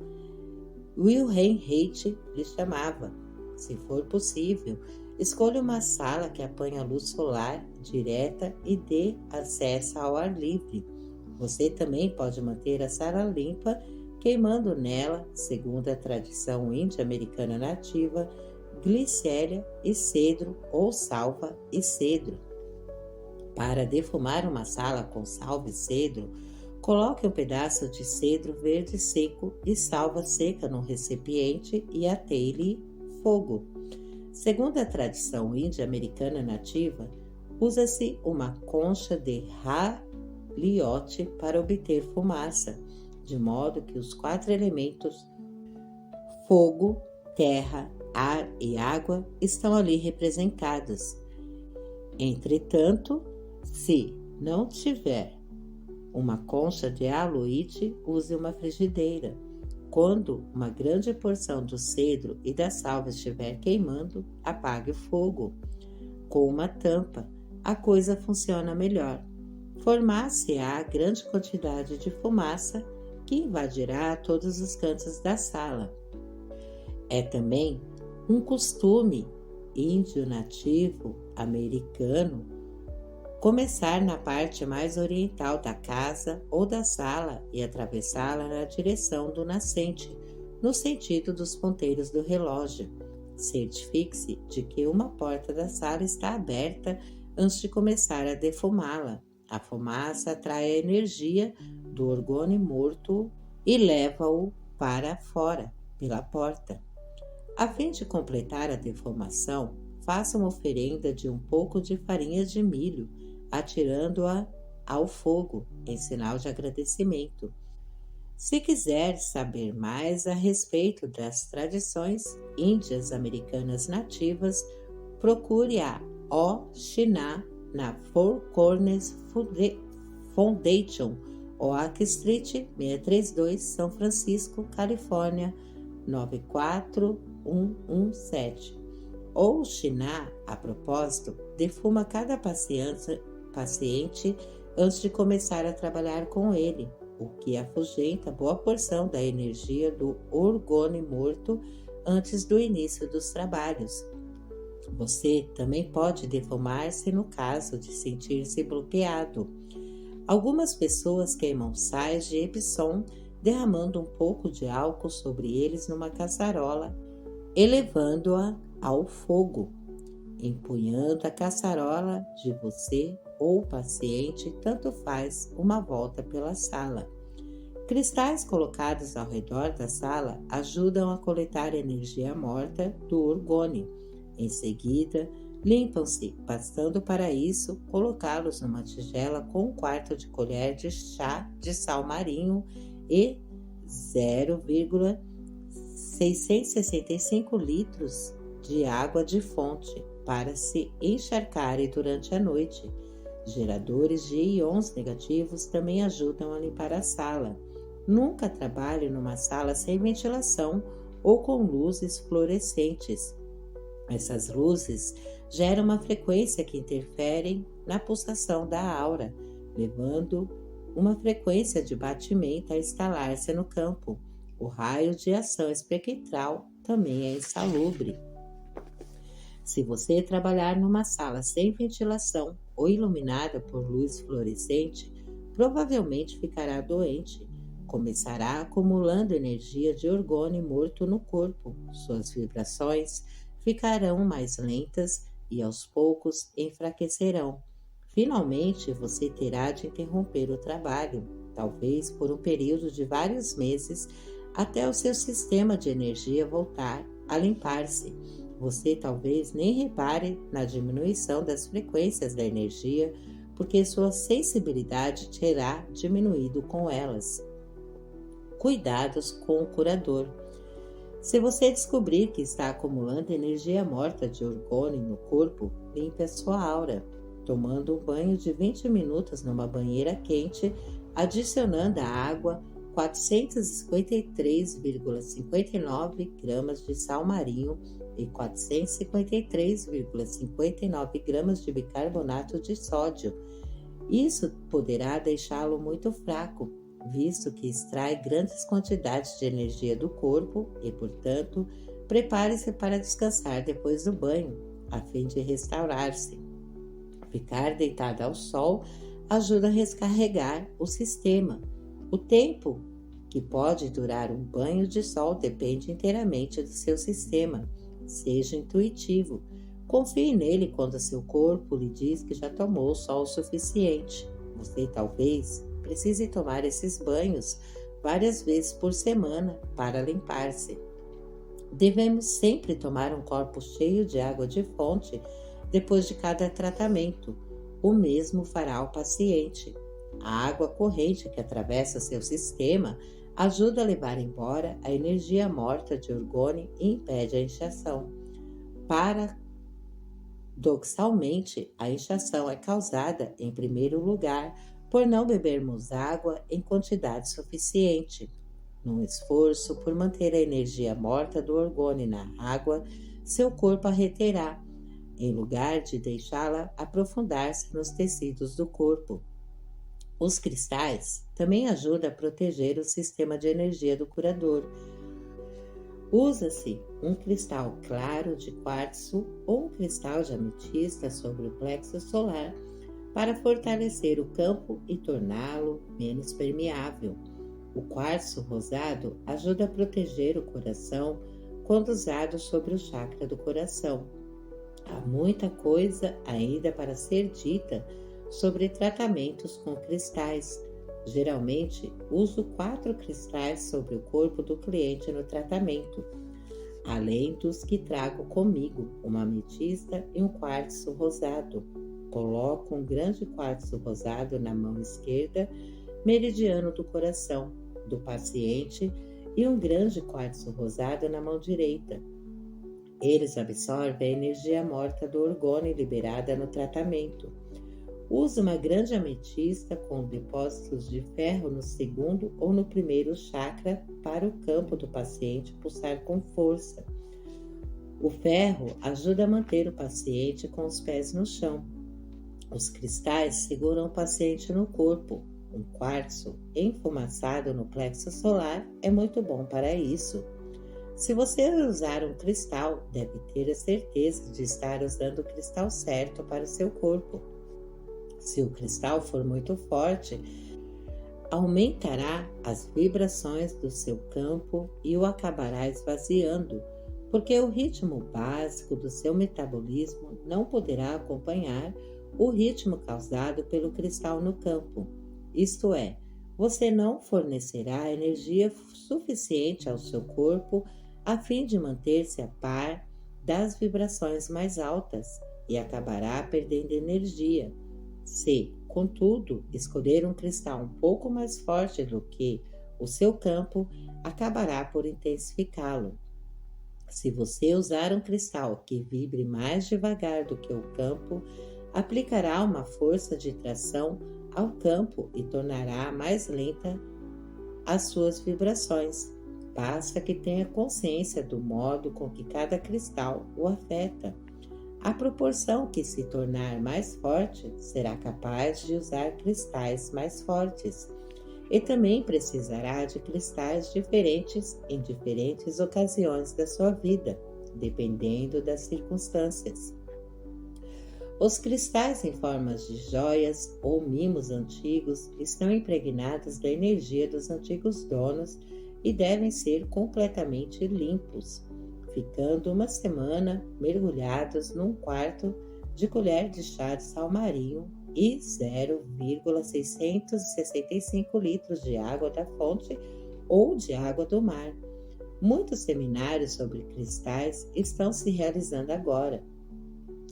Wilhelm Reich lhe chamava. Se for possível, escolha uma sala que apanhe a luz solar direta e dê acesso ao ar livre. Você também pode manter a sala limpa, queimando nela, segundo a tradição índia-americana nativa, glicéria e cedro ou salva e cedro. Para defumar uma sala com salva e cedro, coloque um pedaço de cedro verde seco e salva seca num recipiente e ateie-lhe fogo. Segundo a tradição índia-americana nativa, usa-se uma concha de raliote para obter fumaça, de modo que os 4 elementos fogo, terra, ar e água estão ali representados. Entretanto, se não tiver uma concha de haloite, use uma frigideira. Quando uma grande porção do cedro e da salva estiver queimando, apague o fogo. Com uma tampa, a coisa funciona melhor. Formar-se-á grande quantidade de fumaça que invadirá todos os cantos da sala. É também um costume índio nativo americano começar na parte mais oriental da casa ou da sala e atravessá-la na direção do nascente, no sentido dos ponteiros do relógio. Certifique-se de que uma porta da sala está aberta antes de começar a defumá-la. A fumaça atrai a energia do orgone morto e leva-o para fora, pela porta. A fim de completar a defumação, faça uma oferenda de um pouco de farinha de milho, atirando-a ao fogo, em sinal de agradecimento. Se quiser saber mais a respeito das tradições índias americanas nativas, procure a Oshina na Four Corners Foundation, Oak Street, 632, São Francisco, Califórnia, 94117. O Oshina, a propósito, defuma cada paciente antes de começar a trabalhar com ele, o que afugenta boa porção da energia do orgone morto antes do início dos trabalhos. Você também pode defumar-se no caso de sentir-se bloqueado. Algumas pessoas queimam sais de Epsom, derramando um pouco de álcool sobre eles numa caçarola, elevando-a ao fogo. Empunhando a caçarola de você ou o paciente, tanto faz, uma volta pela sala. Cristais colocados ao redor da sala ajudam a coletar energia morta do orgone. Em seguida, limpam-se, bastando para isso colocá-los numa tigela com 1/4 de colher de chá de sal marinho e 0,665 litros de água de fonte para se encharcarem durante a noite. Geradores de íons negativos também ajudam a limpar a sala. Nunca trabalhe numa sala sem ventilação ou com luzes fluorescentes. Essas luzes geram uma frequência que interfere na pulsação da aura, levando uma frequência de batimento a instalar-se no campo. O raio de ação espectral também é insalubre. Se você trabalhar numa sala sem ventilação ou iluminada por luz fluorescente, provavelmente ficará doente. Começará acumulando energia de orgônio morto no corpo. Suas vibrações ficarão mais lentas e aos poucos enfraquecerão. Finalmente, você terá de interromper o trabalho, talvez por um período de vários meses, até o seu sistema de energia voltar a limpar-se. Você talvez nem repare na diminuição das frequências da energia, porque sua sensibilidade terá diminuído com elas. Cuidados com o curador. Se você descobrir que está acumulando energia morta de orgônio no corpo, limpe a sua aura, tomando um banho de 20 minutos numa banheira quente, adicionando à água 453,59 gramas de sal marinho e 453,59 gramas de bicarbonato de sódio. Isso poderá deixá-lo muito fraco, visto que extrai grandes quantidades de energia do corpo e, portanto, prepare-se para descansar depois do banho, a fim de restaurar-se. Ficar deitada ao sol ajuda a descarregar o sistema. O tempo que pode durar um banho de sol depende inteiramente do seu sistema. Seja intuitivo. Confie nele quando seu corpo lhe diz que já tomou sol o suficiente. Você talvez precise tomar esses banhos várias vezes por semana para limpar-se. Devemos sempre tomar um copo cheio de água de fonte depois de cada tratamento. O mesmo fará o paciente. A água corrente que atravessa seu sistema ajuda a levar embora a energia morta de orgônio e impede a inchação. Paradoxalmente, a inchação é causada, em primeiro lugar, por não bebermos água em quantidade suficiente. Num esforço por manter a energia morta do orgônio na água, seu corpo a reterá, em lugar de deixá-la aprofundar-se nos tecidos do corpo. Os cristais também ajudam a proteger o sistema de energia do curador. Usa-se um cristal claro de quartzo ou um cristal de ametista sobre o plexo solar para fortalecer o campo e torná-lo menos permeável. O quartzo rosado ajuda a proteger o coração quando usado sobre o chakra do coração. Há muita coisa ainda para ser dita sobre tratamentos com cristais. Geralmente, uso 4 cristais sobre o corpo do cliente no tratamento, além dos que trago comigo, uma ametista e um quartzo rosado. Coloco um grande quartzo rosado na mão esquerda, meridiano do coração do paciente, e um grande quartzo rosado na mão direita. Eles absorvem a energia morta do orgônio liberada no tratamento. Use uma grande ametista com depósitos de ferro no segundo ou no primeiro chakra para o campo do paciente pulsar com força. O ferro ajuda a manter o paciente com os pés no chão. Os cristais seguram o paciente no corpo. Um quartzo enfumaçado no plexo solar é muito bom para isso. Se você usar um cristal, deve ter a certeza de estar usando o cristal certo para o seu corpo. Se o cristal for muito forte, aumentará as vibrações do seu campo e o acabará esvaziando, porque o ritmo básico do seu metabolismo não poderá acompanhar o ritmo causado pelo cristal no campo. Isto é, você não fornecerá energia suficiente ao seu corpo a fim de manter-se a par das vibrações mais altas e acabará perdendo energia. Se, contudo, escolher um cristal um pouco mais forte do que o seu campo, acabará por intensificá-lo. Se você usar um cristal que vibre mais devagar do que o campo, aplicará uma força de tração ao campo e tornará mais lenta as suas vibrações. Basta que tenha consciência do modo com que cada cristal o afeta. À proporção que se tornar mais forte, será capaz de usar cristais mais fortes. E também precisará de cristais diferentes em diferentes ocasiões da sua vida, dependendo das circunstâncias. Os cristais em formas de joias ou mimos antigos estão impregnados da energia dos antigos donos e devem ser completamente limpos, ficando uma semana mergulhados num quarto de colher de chá de sal marinho e 0,665 litros de água da fonte ou de água do mar. Muitos seminários sobre cristais estão se realizando agora.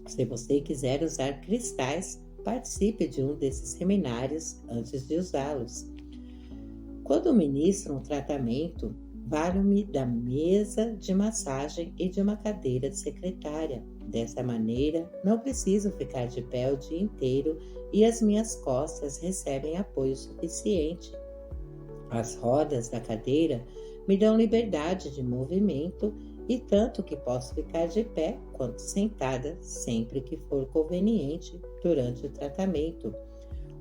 Se você quiser usar cristais, participe de um desses seminários antes de usá-los. Quando ministro um tratamento, valho-me da mesa de massagem e de uma cadeira de secretária. Dessa maneira, não preciso ficar de pé o dia inteiro e as minhas costas recebem apoio suficiente. As rodas da cadeira me dão liberdade de movimento e tanto que posso ficar de pé quanto sentada sempre que for conveniente durante o tratamento.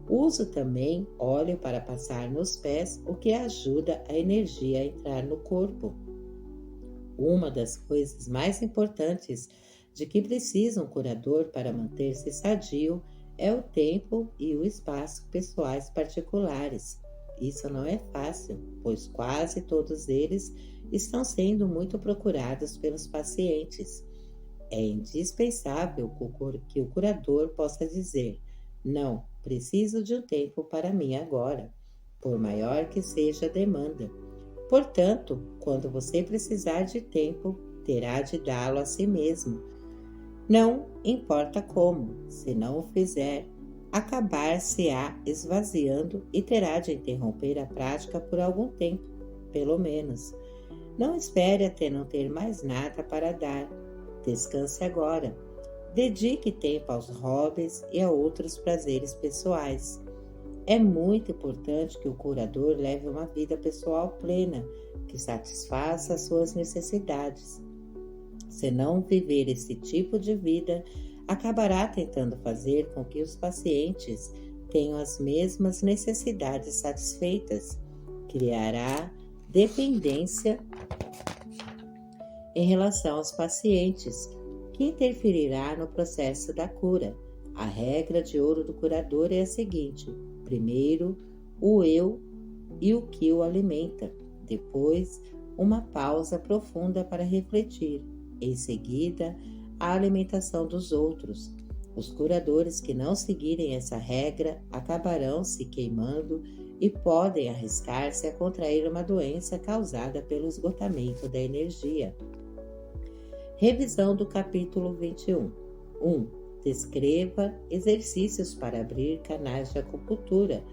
Uso também óleo para passar nos pés, o que ajuda a energia a entrar no corpo. Uma das coisas mais importantes de que precisa um curador para manter-se sadio é o tempo e o espaço pessoais particulares. Isso não é fácil, pois quase todos eles estão sendo muito procurados pelos pacientes. É indispensável que o curador possa dizer: não, preciso de um tempo para mim agora, por maior que seja a demanda. Portanto, quando você precisar de tempo, terá de dá-lo a si mesmo. Não importa como, se não o fizer, acabar-se-á esvaziando e terá de interromper a prática por algum tempo, pelo menos. Não espere até não ter mais nada para dar. Descanse agora. Dedique tempo aos hobbies e a outros prazeres pessoais. É muito importante que o curador leve uma vida pessoal plena, que satisfaça as suas necessidades. Se não viver esse tipo de vida, acabará tentando fazer com que os pacientes tenham as mesmas necessidades satisfeitas. Criará dependência em relação aos pacientes, que interferirá no processo da cura. A regra de ouro do curador é a seguinte: primeiro, o eu e o que o alimenta. Depois, uma pausa profunda para refletir. Em seguida, a alimentação dos outros. Os curadores que não seguirem essa regra acabarão se queimando e podem arriscar-se a contrair uma doença causada pelo esgotamento da energia. Revisão do capítulo 21. 1. Descreva exercícios para abrir canais de acupuntura.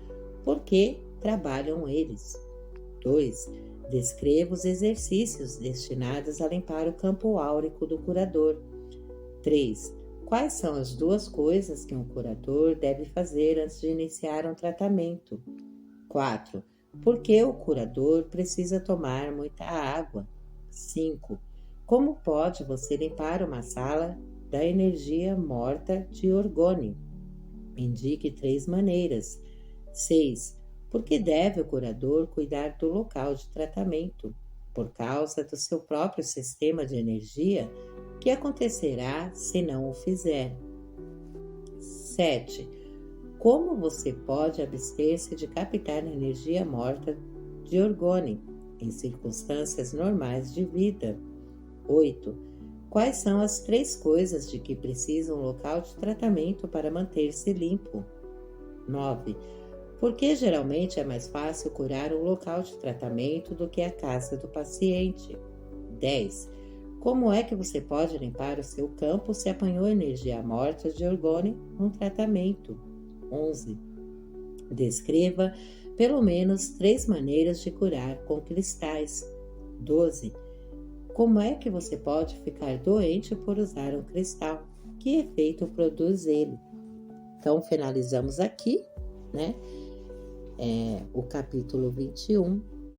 Por que trabalham eles? 2. Descreva os exercícios destinados a limpar o campo áurico do curador. 3. Quais são as duas coisas que um curador deve fazer antes de iniciar um tratamento? 4. Por que o curador precisa tomar muita água? 5. Como pode você limpar uma sala da energia morta de orgônio? Indique 3 maneiras. 6. Por que deve o curador cuidar do local de tratamento? Por causa do seu próprio sistema de energia? O que acontecerá se não o fizer? 7. Como você pode abster-se de captar a energia morta de orgônio em circunstâncias normais de vida? 8. Quais são as 3 coisas de que precisa um local de tratamento para manter-se limpo? 9. Por que geralmente é mais fácil curar um local de tratamento do que a casa do paciente? 10. Como é que você pode limpar o seu campo se apanhou energia morta de orgônio num tratamento? 11. Descreva pelo menos 3 maneiras de curar com cristais. 12. Como é que você pode ficar doente por usar um cristal? Que efeito produz ele? Então, finalizamos aqui, né? O capítulo 21